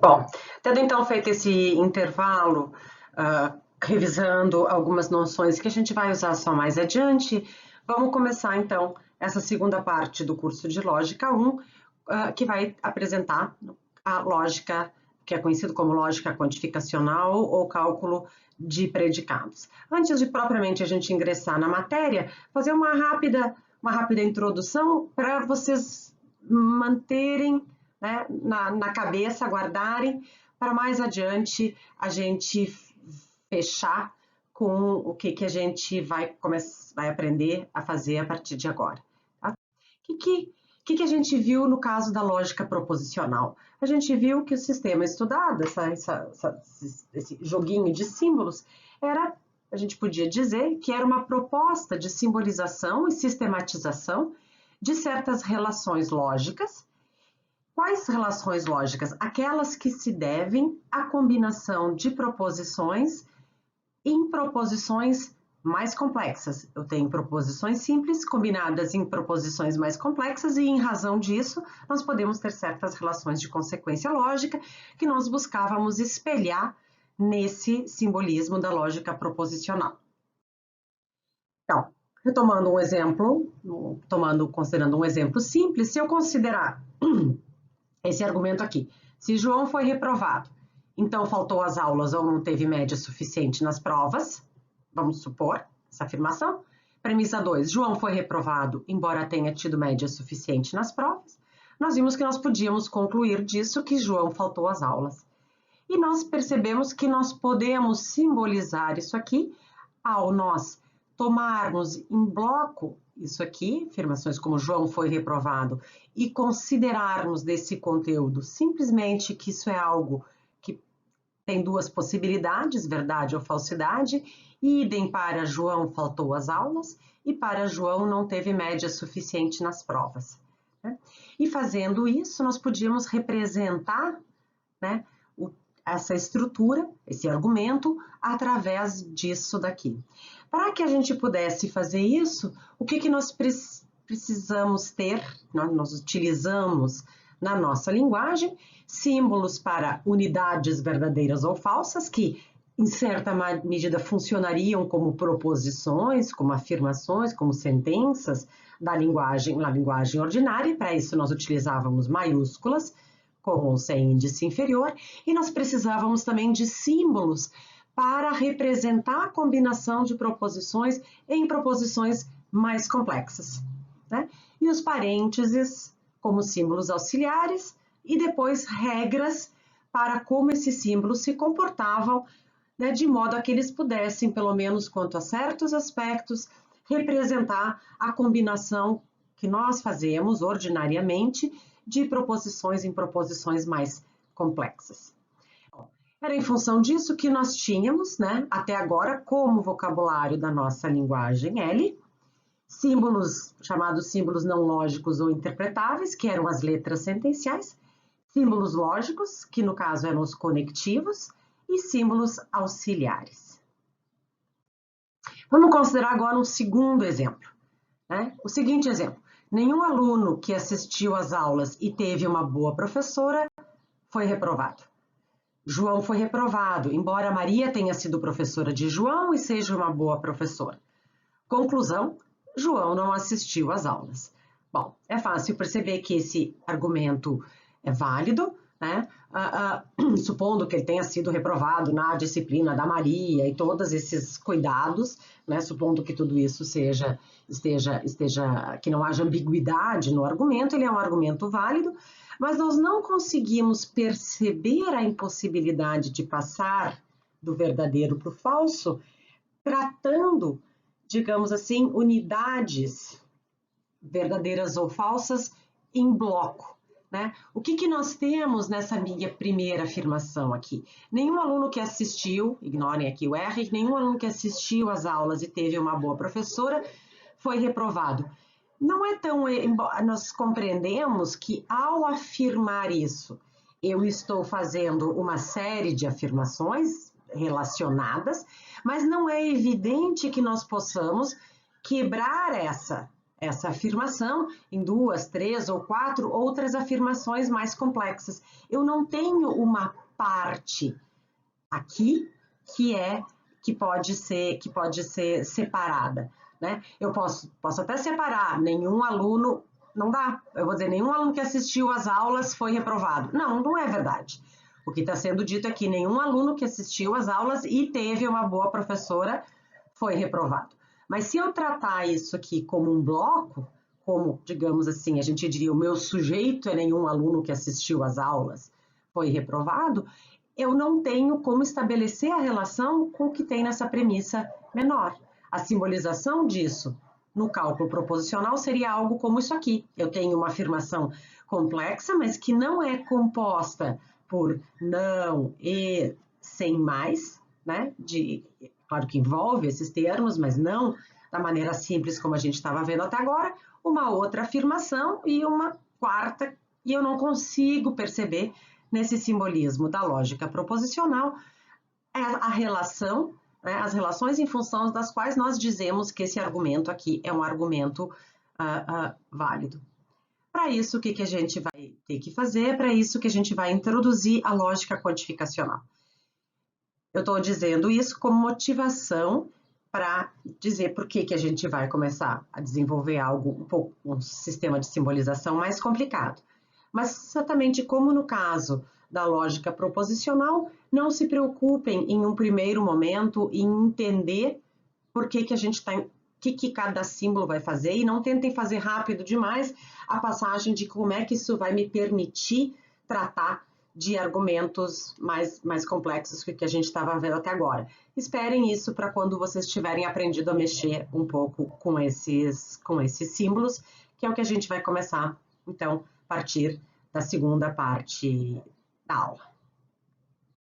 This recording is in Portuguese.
Bom, tendo então feito esse intervalo, revisando algumas noções que a gente vai usar só mais adiante, vamos começar então essa segunda parte do curso de Lógica 1, que vai apresentar a lógica, que é conhecido como lógica quantificacional ou cálculo de predicados. Antes de propriamente a gente ingressar na matéria, fazer uma rápida introdução para vocês manterem, né, na cabeça, guardarem, para mais adiante a gente fechar com o que a gente vai aprender a fazer a partir de agora. Tá? O que a gente viu no caso da lógica proposicional? A gente viu que o sistema estudado, esse joguinho de símbolos, a gente podia dizer que era uma proposta de simbolização e sistematização de certas relações lógicas. Quais relações lógicas? Aquelas que se devem à combinação de proposições em proposições mais complexas. Eu tenho proposições simples combinadas em proposições mais complexas e, em razão disso, nós podemos ter certas relações de consequência lógica que nós buscávamos espelhar nesse simbolismo da lógica proposicional. Então, retomando um exemplo, considerando um exemplo simples, se eu considerar esse argumento aqui, se João foi reprovado, então faltou às aulas ou não teve média suficiente nas provas, vamos supor essa afirmação. Premissa 2, João foi reprovado, embora tenha tido média suficiente nas provas. Nós vimos que nós podíamos concluir disso que João faltou às aulas. E nós percebemos que nós podemos simbolizar isso aqui ao nós tomarmos em bloco isso aqui, afirmações como João foi reprovado, e considerarmos desse conteúdo simplesmente que isso é algo que tem duas possibilidades, verdade ou falsidade, idem para João faltou às aulas e para João não teve média suficiente nas provas. Né? E fazendo isso, nós podíamos representar, né, essa estrutura, esse argumento, através disso daqui. Para que a gente pudesse fazer isso, o que nós precisamos ter? Nós utilizamos na nossa linguagem símbolos para unidades verdadeiras ou falsas, que em certa medida funcionariam como proposições, como afirmações, como sentenças na linguagem ordinária. Para isso nós utilizávamos maiúsculas, com ou sem índice inferior, e nós precisávamos também de símbolos para representar a combinação de proposições em proposições mais complexas. Né? E os parênteses como símbolos auxiliares, e depois regras para como esses símbolos se comportavam, né, de modo a que eles pudessem, pelo menos quanto a certos aspectos, representar a combinação que nós fazemos ordinariamente de proposições em proposições mais complexas. Era em função disso que nós tínhamos, né, até agora, como vocabulário da nossa linguagem L, símbolos chamados símbolos não lógicos ou interpretáveis, que eram as letras sentenciais, símbolos lógicos, que no caso eram os conectivos, e símbolos auxiliares. Vamos considerar agora um segundo exemplo. Né? O seguinte exemplo: nenhum aluno que assistiu às aulas e teve uma boa professora foi reprovado. João foi reprovado, embora Maria tenha sido professora de João e seja uma boa professora. Conclusão: João não assistiu às aulas. Bom, é fácil perceber que esse argumento é válido, né? Supondo que ele tenha sido reprovado na disciplina da Maria e todos esses cuidados, né? Supondo que tudo isso que não haja ambiguidade no argumento, ele é um argumento válido, mas nós não conseguimos perceber a impossibilidade de passar do verdadeiro para o falso, tratando, digamos assim, unidades verdadeiras ou falsas em bloco. Né? O que nós temos nessa minha primeira afirmação aqui? Nenhum aluno que assistiu, ignorem aqui o R, nenhum aluno que assistiu às aulas e teve uma boa professora foi reprovado. Não é tão... Nós compreendemos que ao afirmar isso, eu estou fazendo uma série de afirmações relacionadas, mas não é evidente que nós possamos quebrar essa afirmação em 2, 3 ou 4 outras afirmações mais complexas. Eu não tenho uma parte aqui que pode ser separada, né? Eu posso até separar, nenhum aluno, não dá, eu vou dizer, nenhum aluno que assistiu às aulas foi reprovado. Não, não é verdade. O que está sendo dito é que nenhum aluno que assistiu às aulas e teve uma boa professora foi reprovado. Mas se eu tratar isso aqui como um bloco, como, digamos assim, a gente diria, o meu sujeito é nenhum aluno que assistiu às aulas foi reprovado, eu não tenho como estabelecer a relação com o que tem nessa premissa menor. A simbolização disso no cálculo proposicional seria algo como isso aqui. Eu tenho uma afirmação complexa, mas que não é composta por não e sem mais, né? Claro que envolve esses termos, mas não da maneira simples como a gente estava vendo até agora, uma outra afirmação e uma quarta, e eu não consigo perceber nesse simbolismo da lógica proposicional a relação, né, as relações em função das quais nós dizemos que esse argumento aqui é um argumento válido. Para isso, o que a gente vai ter que fazer? Para isso que a gente vai introduzir a lógica quantificacional. Eu estou dizendo isso como motivação para dizer por que a gente vai começar a desenvolver algo, um sistema de simbolização mais complicado. Mas exatamente como no caso da lógica proposicional, não se preocupem em um primeiro momento em entender por que a gente está, o que cada símbolo vai fazer, e não tentem fazer rápido demais a passagem de como é que isso vai me permitir tratar de argumentos mais complexos que a gente estava vendo até agora. Esperem isso para quando vocês tiverem aprendido a mexer um pouco com esses símbolos, que é o que a gente vai começar, então, a partir da segunda parte da aula.